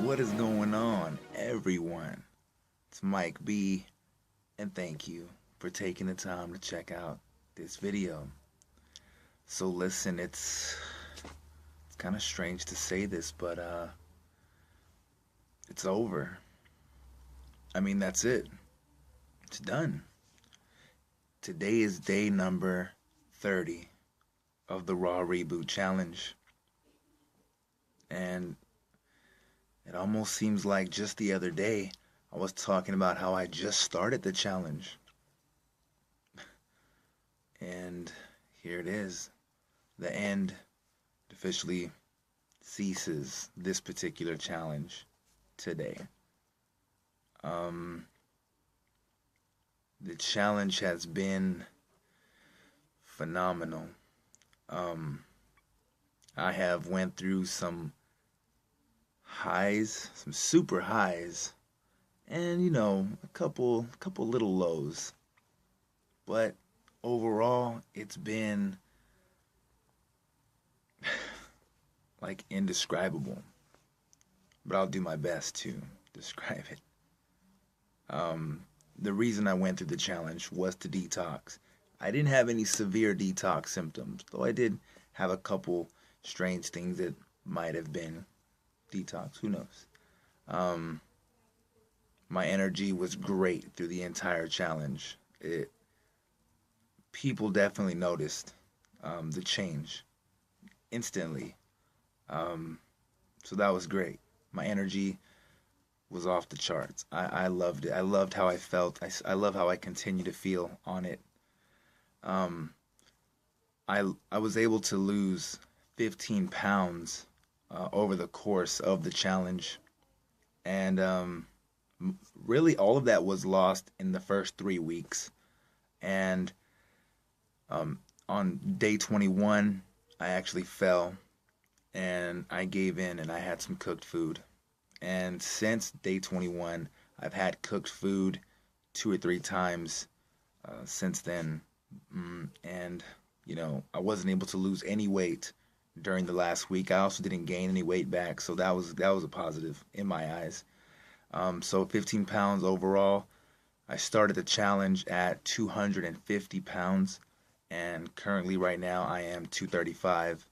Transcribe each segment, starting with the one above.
What is going on, everyone? It's Mike B, and thank you for taking the time to check out this video. So listen, it's kind of strange to say this, but it's over. I mean, that's it. It's done. Today is day number 30 of the Raw Reboot Challenge. And it almost seems like just the other day I was talking about how I just started the challenge. And here it is. The end officially ceases this particular challenge today. The challenge has been phenomenal. I have went through some highs, some super highs, and a couple little lows. But overall, it's been like indescribable. But I'll do my best to describe it. The reason I went through the challenge was to detox. I didn't have any severe detox symptoms, though I did have a couple strange things that might have been detox. Who knows? My energy was great through the entire challenge. People definitely noticed the change instantly. So that was great. My energy was off the charts. I loved it. I loved how I felt. I love how I continue to feel on it. I was able to lose 15 pounds over the course of the challenge, and really all of that was lost in the first 3 weeks. And on day 21, I actually fell, and I gave in, and I had some cooked food. And since day 21, I've had cooked food 2 or 3 times since then. And, I wasn't able to lose any weight during the last week. I also didn't gain any weight back, so that was a positive in my eyes. So 15 pounds overall. I started the challenge at 250 pounds, and currently right now I am 235.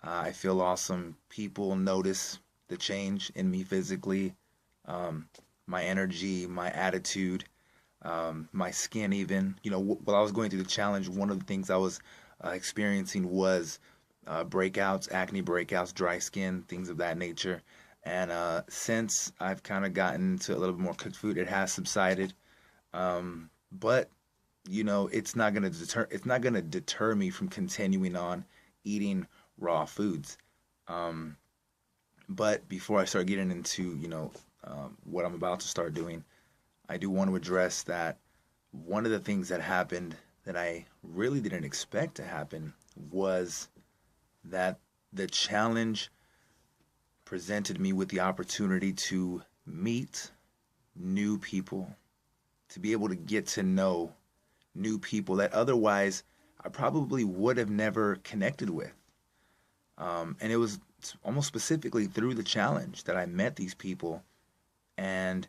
I feel awesome. People notice the change in me physically, my energy, my attitude, my skin even. While I was going through the challenge, one of the things I was experiencing was breakouts, acne breakouts, dry skin, things of that nature. And since I've kind of gotten to a little bit more cooked food, it has subsided. But it's not gonna deter me from continuing on eating raw foods. But before I start getting into what I'm about to start doing, I do want to address that one of the things that happened that I really didn't expect to happen was that the challenge presented me with the opportunity to meet new people, to be able to get to know new people that otherwise I probably would have never connected with. And it was almost specifically through the challenge that I met these people, and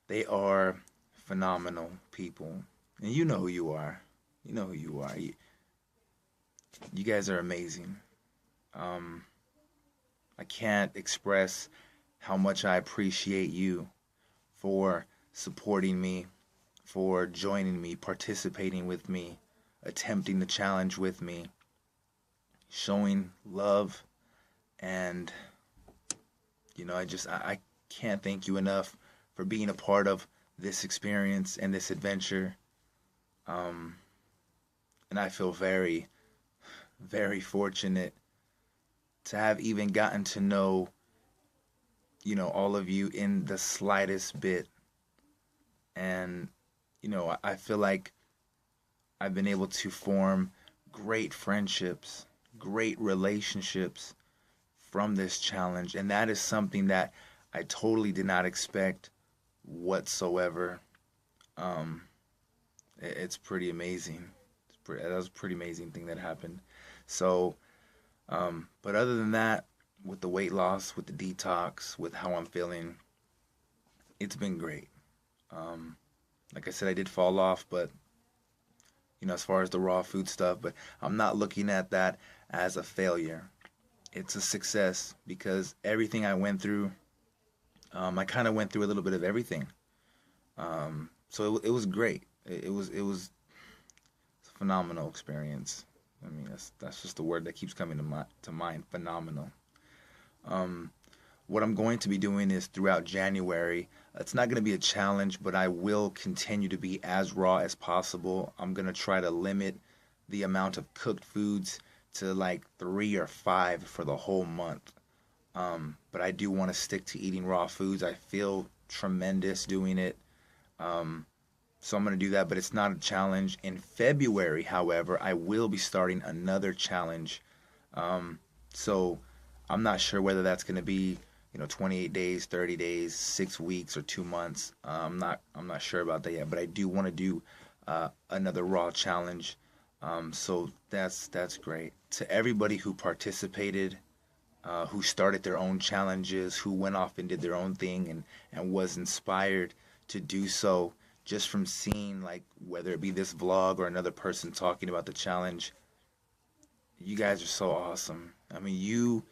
they are phenomenal people. And you know who you are. You know who you are. You guys are amazing. I can't express how much I appreciate you for supporting me, for joining me, participating with me, attempting the challenge with me, showing love. And I can't thank you enough for being a part of this experience and this adventure. And I feel very, very fortunate to have even gotten to know, all of you in the slightest bit. And, I feel like I've been able to form great friendships, great relationships from this challenge. And that is something that I totally did not expect whatsoever. It's pretty amazing. That was a pretty amazing thing that happened. So, but other than that, with the weight loss, with the detox, with how I'm feeling. It's been great. Um, like I said, I did fall off, but as far as the raw food stuff, but I'm not looking at that as a failure. It's a success because everything I went through, I kind of went through a little bit of everything. So it was great. It was a phenomenal experience. I mean, that's just the word that keeps coming to mind. Phenomenal. Um, what I'm going to be doing is throughout January, it's not going to be a challenge, but I will continue to be as raw as possible. I'm going to try to limit the amount of cooked foods to like 3 or 5 for the whole month. But I do want to stick to eating raw foods. I feel tremendous doing it. Um, so I'm going to do that, but it's not a challenge. In February, however, I will be starting another challenge. Um, so I'm not sure whether that's going to be, 28 days, 30 days, 6 weeks, or 2 months. I'm not sure about that yet, but I do want to do another raw challenge. So that's great. To everybody who participated, who started their own challenges, who went off and did their own thing and was inspired to do so just from seeing, like, whether it be this vlog or another person talking about the challenge. You guys are so awesome. I mean, you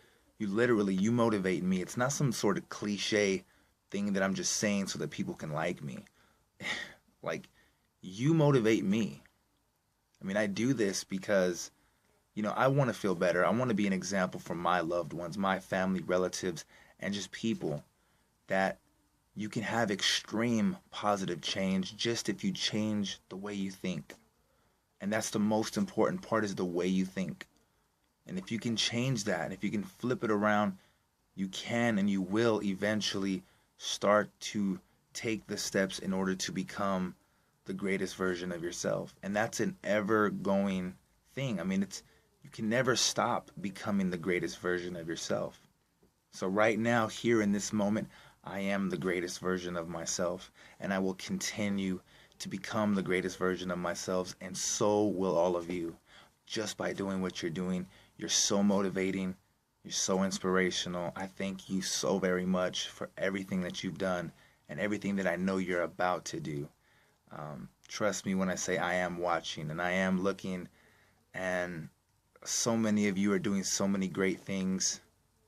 literally, you motivate me. It's not some sort of cliche thing that I'm just saying so that people can like me. Like, you motivate me. I mean, I do this because I want to feel better. I want to be an example for my loved ones, my family, relatives, and just people that you can have extreme positive change just if you change the way you think. And that's the most important part, is the way you think. And if you can change that, if you can flip it around, you can and you will eventually start to take the steps in order to become the greatest version of yourself. And that's an ever going thing. I mean, you can never stop becoming the greatest version of yourself. So right now, here in this moment, I am the greatest version of myself, and I will continue to become the greatest version of myself, and so will all of you. Just by doing what you're doing, you're so motivating, you're so inspirational. I thank you so very much for everything that you've done and everything that I know you're about to do. Trust me when I say I am watching and I am looking, and so many of you are doing so many great things.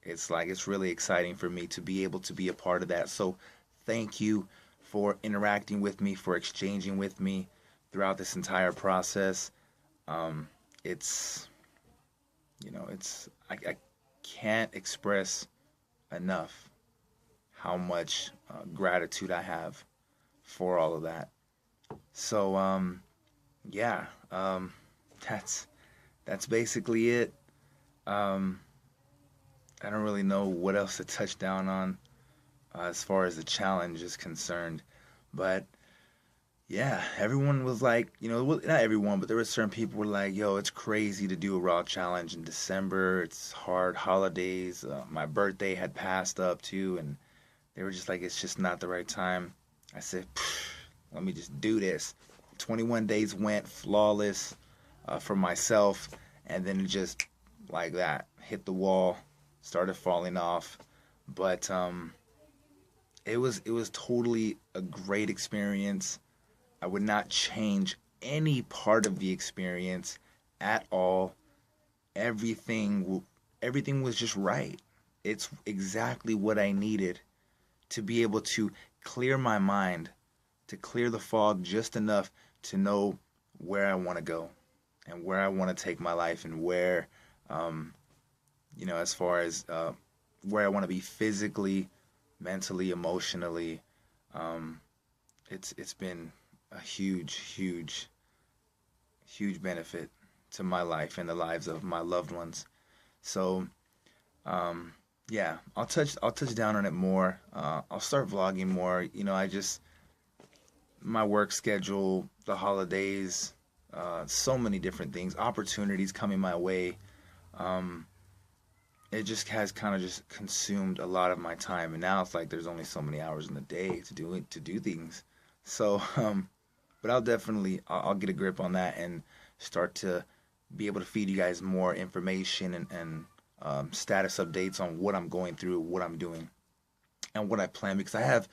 It's really exciting for me to be able to be a part of that. So thank you for interacting with me, for exchanging with me throughout this entire process. It's, I can't express enough how much gratitude I have for all of that. So, yeah, that's basically it. Um, I don't really know what else to touch down on as far as the challenge is concerned, but yeah, everyone was like, well, not everyone, but there were certain people who were like, yo, it's crazy to do a raw challenge in December. It's hard holidays. My birthday had passed up too, and they were just like, it's just not the right time. I said, let me just do this. 21 days went flawless for myself, and then it just like that hit the wall, started falling off. But it was totally a great experience. I would not change any part of the experience at all. Everything was just right. It's exactly what I needed to be able to clear my mind, to clear the fog just enough to know where I want to go and where I want to take my life, and where, as far as where I want to be physically, mentally, emotionally. It's been a huge, huge, huge benefit to my life and the lives of my loved ones. So, yeah, I'll touch down on it more. I'll start vlogging more. My work schedule, the holidays, so many different things, opportunities coming my way. Um, it just has kind of just consumed a lot of my time, and now it's like there's only so many hours in the day to do things. So, but I'll get a grip on that and start to be able to feed you guys more information and status updates on what I'm going through, what I'm doing, and what I plan, because I have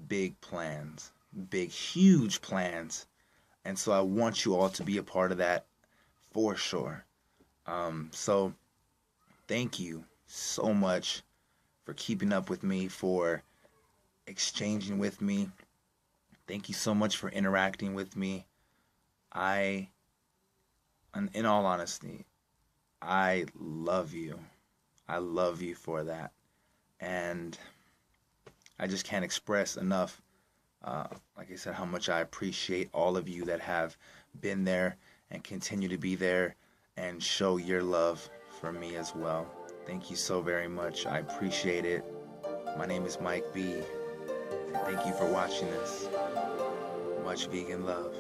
big plans, big, huge plans. And so I want you all to be a part of that for sure. So thank you so much for keeping up with me, for exchanging with me. Thank you so much for interacting with me. I, in all honesty, I love you. I love you for that. And I just can't express enough, like I said, how much I appreciate all of you that have been there and continue to be there and show your love for me as well. Thank you so very much. I appreciate it. My name is Mike B. And thank you for watching this. Much vegan love.